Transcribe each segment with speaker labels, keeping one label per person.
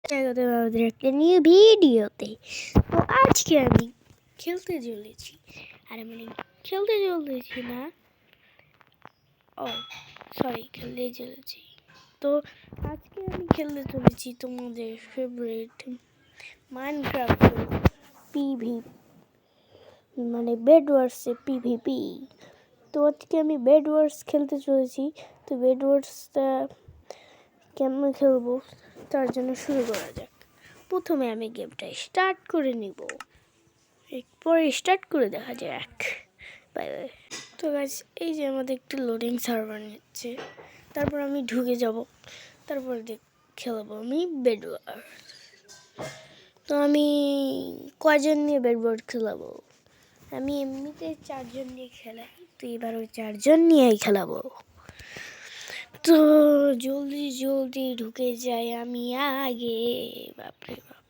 Speaker 1: স্বাগত আমাদের একটা নিউ ভিডিওতে। তো আজকে আমি খেলতে চলেছি, আর মানে খেলতে চলেছি না, ও সরি, খেলতে চলেছি। তো আজকে আমি খেলতে চলেছি তোমাদের ফেভারিট মাইনক্রাফট পিভি, মানে বেড ওয়ার্সে পিভিপি। তো আজকে আমি বেড ওয়ার্স খেলতে চলেছি। তো বেড ওয়ার্সটা কেমন খেলবো তার জন্য শুরু করা যাক। প্রথমে আমি গেমটা স্টার্ট করে নিব, পরে স্টার্ট করে দেখা যাক। Bye bye. তো গাইস, এই যে আমাদের একটু লোডিং সার্ভার নিচ্ছে, তারপর আমি ঢুকে যাব, তারপর খেলবো আমি বেড ওয়ার। তো আমি কয়জন নিয়ে বেড ওয়ার খেলাবো? আমি এমনিতে 4 জন নিয়ে খেলাই, তো এবার ওই 4 জন নিয়েই খেলাবো। তো জলদি জলদি ঢুকে যাই আমি আগে। বাপরে বাপ,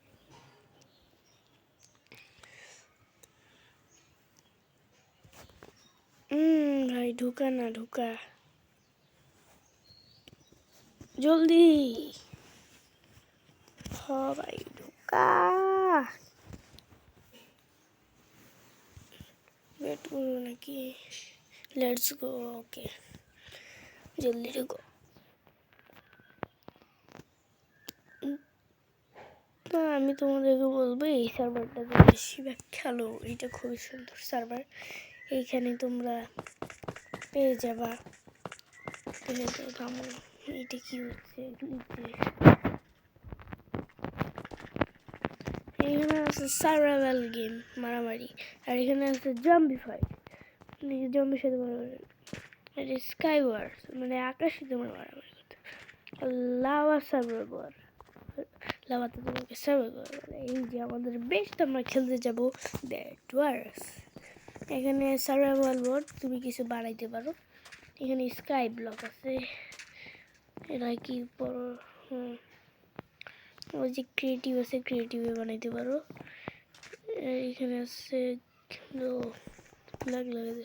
Speaker 1: ভাই ঢুকা না, ঢুকা জলদি। হ্যাঁ ভাই, ঢুকা। ওয়েট করবো নাকি? Let's go. ওকে, জলদি ঢুকো। তো আমি তোমাদেরকে বলবো, এই সার্ভারটা বেশি খেলো, এটা খুবই সুন্দর সার্ভার। এইখানে তোমরা পেয়ে যাবা। এটা কি হচ্ছে? এখানে আছে সার্ভাইভাল গেম, মারামারি। আর এখানে আছে জম্বি ফাইট, জম্বির সাথে মারামারি। আর স্কাই ওয়ার, মানে আকাশে তোমার মারামারি করতে। লাভা সার্ভাইভার, লাভাতে তোমাকে সার্ভাইভার। এই যে আমাদের বেস্ট, আমরা খেলতে যাব বেড ওয়ার্স। এখানে সার্ভাইভাল বোর্ড, তুমি কিছু বানাইতে পারো। এখানে স্কাই ব্লক আছে, এটা কি বড়, ওই যে ক্রিয়েটিভ আছে, ক্রিয়েটিভে বানাইতে পারো। এখানে আছে লাগে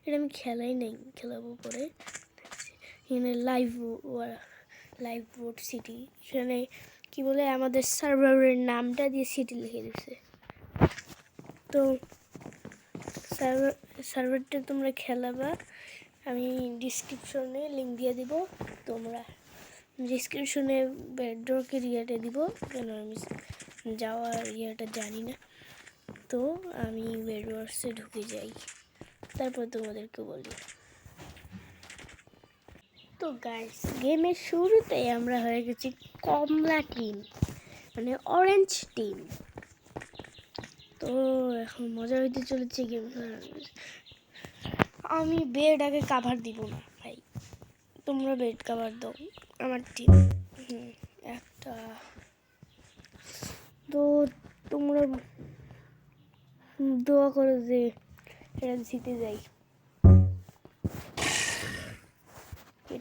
Speaker 1: এটা আমি খেলাই নাই, খেলাবো পরে। এখানে লাইভ বোট সিটি, এখানে কি বলে আমাদের সার্ভারের নামটা দিয়ে সিটি লিখে দিচ্ছে। তো সার্ভারটা তোমরা খেলাবা, আমি ডিসক্রিপশনে লিঙ্ক দিয়ে দিব। তোমরা ডিসক্রিপশনে বেডরকের ইয়েটা দিব, কেন আমি যাওয়ার ইয়েটা জানি না। তো আমি বেড ওয়ার্সে ঢুকে যাই, তারপর তোমাদেরকে বলি। তো গাইস, গেমের শুরুতেই আমরা হয়ে গেছি কমলা টিম, মানে অরেঞ্জ টিম। তো এখন মজা হইতে চলেছে গেম। আমি বেড আগে কাভার দিব না ভাই, তোমরা বেড কাভার দাও। আমার টিম একটা, তো তোমরা দোয়া করো যে এটা জিতে যাই।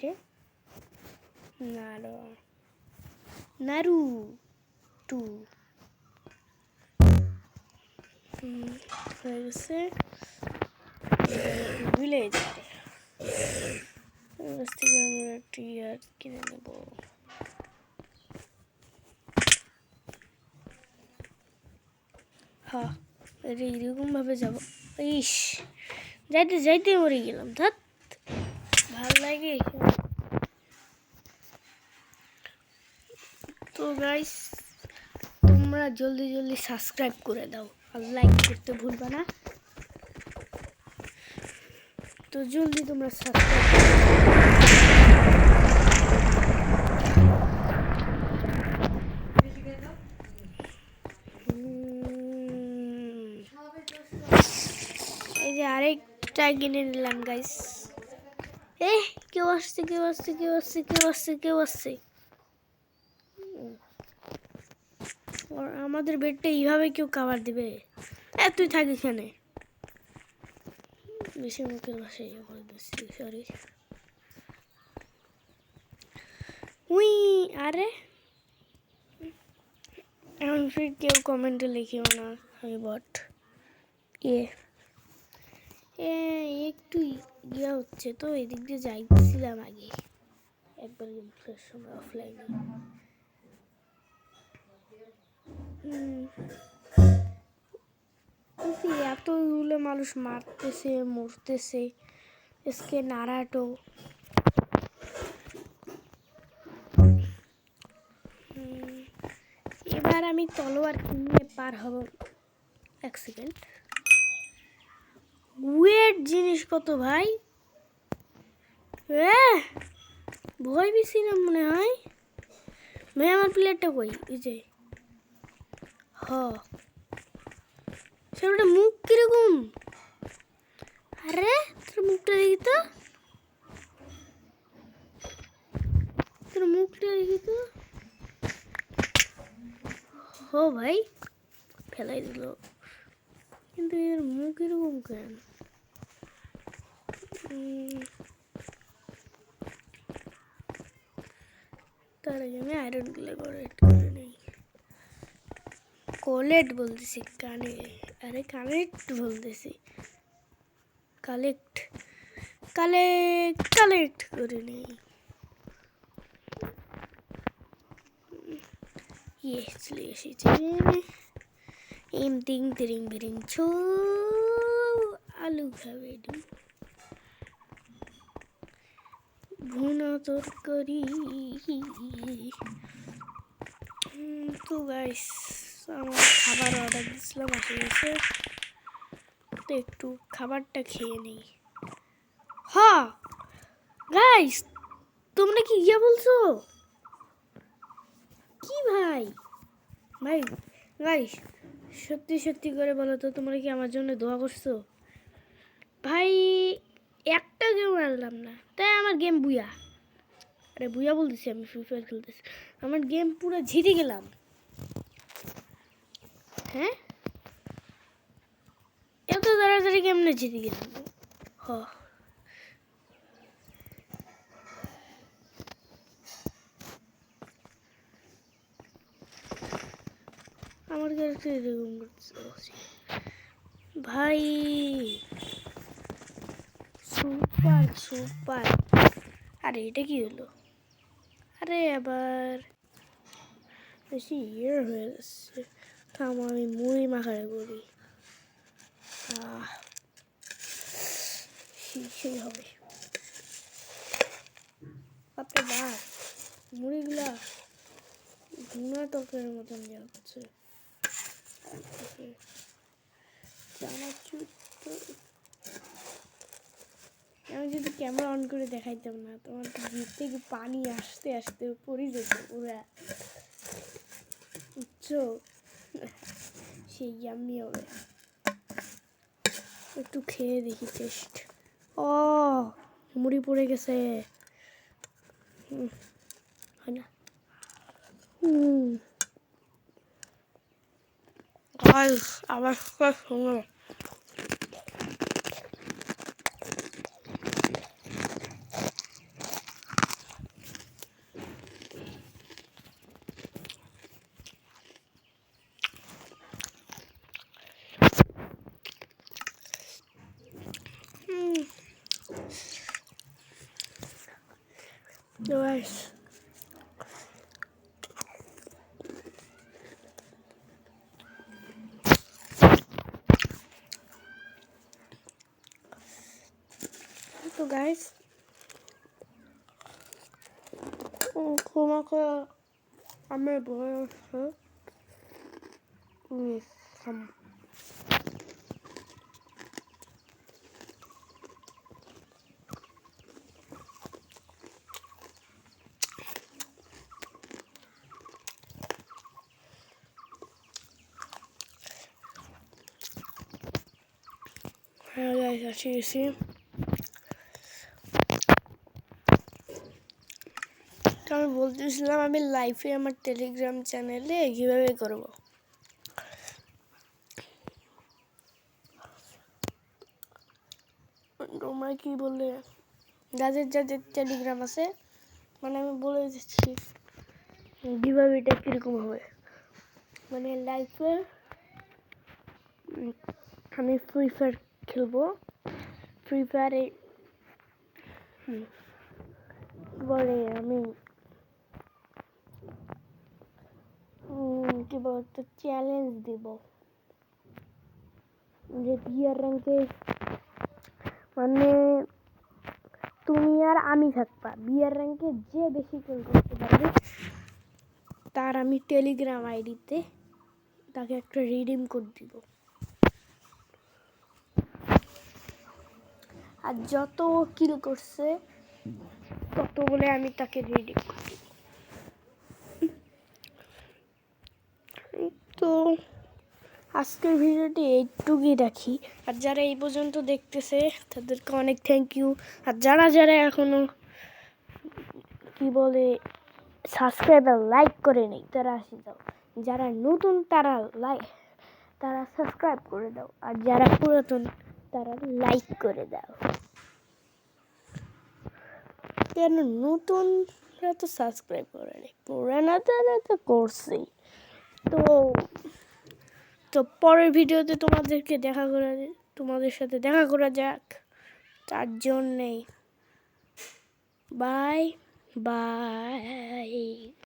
Speaker 1: রে নারু টু হয়ে গেছে ভিলেজ। থেকে আমরা একটি ইয়ার কিনে নেব। হ্যাঁ, এটা এরকম ভাবে যাবো। ইস, যাইতে যাইতে মরে গেলাম। ধাত, ভালো লাগে। তো গাইস, তোমরা জলদি জলদি সাবস্ক্রাইব করে দাও আর লাইক করতে ভুলবা না। তো জলদি তোমরা সাবস্ক্রাইব এই যে আরেকটা কিনে নিলাম গাইস। কেউ আসছে, কেউ আসছে, কেউ আসছে, কেউ আসছে, কেউ আসছে। আমাদের বেডটা এইভাবে কেউ কাভার দিবে? তুই থাকিস এখানে, বেশি মুখের ভাষায় বলতেছি, সরি। উই, আরে এখন ফির কেউ কমেন্টে লিখিও না আমি বট। একটু ইয়ে হচ্ছে তো, এদিক দিয়ে যাইছিলাম আগে একবার গেম খেলার সময় অফলাইনে। এতগুলো মানুষ মারতেছে মরতেছে, এসকে নারাটো। এবার আমি তলোয়ার নিয়ে পার হব। এক সেকেন্ড, ওয়েট জিনিস কত ভাই, ভয় বেশি না মনে হয় ভাই। আমার প্লেয়ারটা কই? এই যে সেটা মুখ কিরকম? আরে তোর মুখটা দেখি তো, তোর মুখটা দেখি তো। ভাই ফেলাই দিল, কিন্তু এর মুখ এরকম কেন? তার আগে আমি আয়রন কালেক্ট করে নেই। কোলেট বলতেছি, কানে, আরে কানেক্ট বলতেছি, কালেক্ট কালেক্ট করে নেই। চলে এসেছে। তিং তিরিং বিরিং ছো, আলু খাবে ভুনা তরকারি। তো গাইস, আমার খাবার অর্ডার দিয়েছিলাম, আসে গেছে। তো একটু খাবারটা খেয়ে নেই। গাইস, তোমরা কি ইয়ে বলছো? কি ভাই ভাই গাইস, সত্যি সত্যি করে বলো তো, তোমরা কি আমার জন্য দোয়া করছো? ভাই একটা গেম আনলাম না, তাই আমার গেম বুয়া। আরে বুয়া বলতেছি, আমি ফ্রি ফায়ার খেলতেছি, আমার গেম পুরো ঝিরে গেলাম। এত তাড়াতাড়ি কেমনে জিতে গেলাম? আমার কাছে এরকম করছে ভাই। Super super. আরে এটা কি হলো? আরে আবার বেশি ইয়ে হয়ে যাচ্ছে। থাম, আমি মুড়ি মাখারে করি, সেই হবে। বাপরে বাপ, মুড়িগুলা ভুনা টকের মতন যাচ্ছে। আমি যদি ক্যামেরা অন করে দেখাইতাম না, তোমার জিভ থেকে পানি আসতে আসতে পড়ে যেত পুরা, বুঝছো? সেই ইয়াম্মি হবে। একটু খেয়ে দেখি টেস্ট। মুড়ি পড়ে গেছে, হয় না? আবার শুনলো। Guys, তো গাইস, তোমাকে আমার বয়স হ্যাঁ গাইস, আসি গেছি। আমি বলতেছিলাম, আমি লাইভে আমার টেলিগ্রাম চ্যানেলে কীভাবে করবো। তোমরা কি বললে, যাদের যাদের টেলিগ্রাম আছে, মানে আমি বলে দিচ্ছি কীভাবে এটা কীরকম হবে। মানে লাইভে আমি ফ্রি ফায়ার খেলবো, ফ্রি ফায়ারে বলে আমি কি বল একটা চ্যালেঞ্জ দিব যে বিয়ার র্যাঙ্কে মানে তুমি আর আমি থাকবা বিয়ার র্যাঙ্কে যে বেশি কিল করতে পারবে তার আমি টেলিগ্রাম আইডিতে তাকে একটা রিডিম কোড দিব আর যত কিল করছে তত বলে আমি তাকে রিডিম কোড দিব তো আজকের ভিডিওটি এইটুকুই রাখি আর যারা এই পর্যন্ত দেখতেছে তাদেরকে অনেক থ্যাংক ইউ আর যারা যারা এখনো কি বলে সাবস্ক্রাইব আর লাইক করে নেই তারা আসি যাও যারা নতুন তারা সাবস্ক্রাইব করে দাও আর যারা পুরাতন তারা লাইক করে দাও কেন নতুনরা তো সাবস্ক্রাইব করে নেই পুরানা তারা তো করছেই তো তো পরের ভিডিওতে তোমাদের সাথে দেখা করা যাক তার জন্যেই বাই বাই